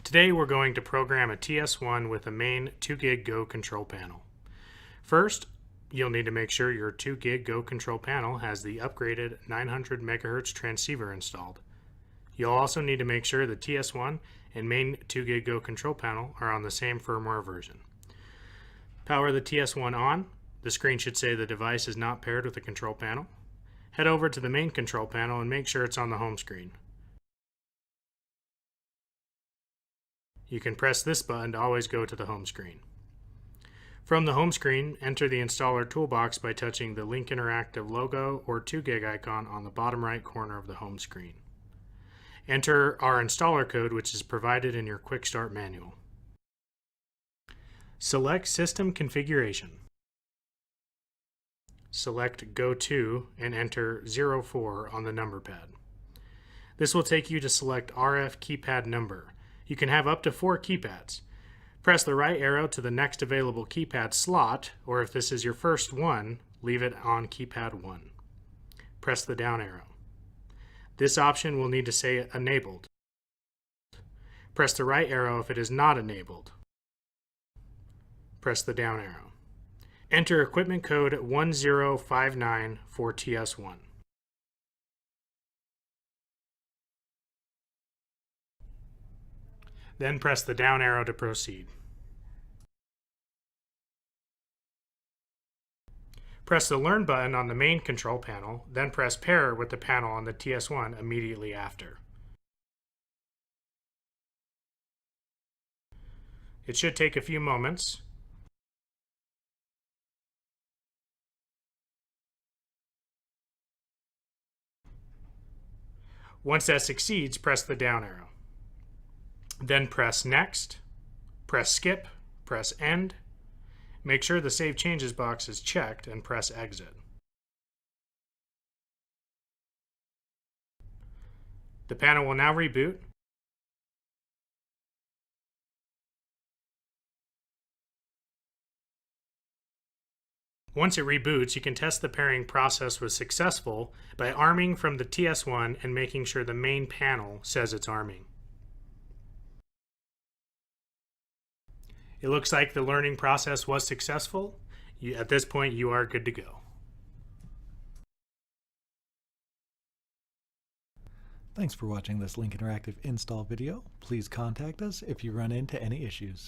Today we're going to program a TS1 with a main 2GIG Go control panel. First, you'll need to make sure your 2GIG Go control panel has the upgraded 900 MHz transceiver installed. You'll also need to make sure the TS1 and main 2GIG Go control panel are on the same firmware version. Power the TS1 on. The screen should say the device is not paired with the control panel. Head over to the main control panel and make sure it's on the home screen. You can press this button to always go to the home screen. From the home screen, enter the installer toolbox by touching the Link Interactive logo or 2GIG icon on the bottom right corner of the home screen. Enter our installer code, which is provided in your Quick Start manual. Select System Configuration. Select Go To and enter 04 on the number pad. This will take you to select RF keypad number. You can have up to 4 keypads. Press the right arrow to the next available keypad slot, or if this is your first one, leave it on keypad 1. Press the down arrow. This option will need to say Enabled. Press the right arrow if it is not enabled. Press the down arrow. Enter equipment code 1059 for TS1. Then press the down arrow to proceed. Press the Learn button on the main control panel, then press Pair with the panel on the TS1 immediately after. It should take a few moments. Once that succeeds, press the down arrow. Then press Next, press Skip, press End. Make sure the Save Changes box is checked and press Exit. The panel will now reboot. Once it reboots, you can test the pairing process was successful by arming from the TS1 and making sure the main panel says it's arming. It looks like the learning process was successful. At this point, you are good to go. Thanks for watching this Link Interactive install video. Please contact us if you run into any issues.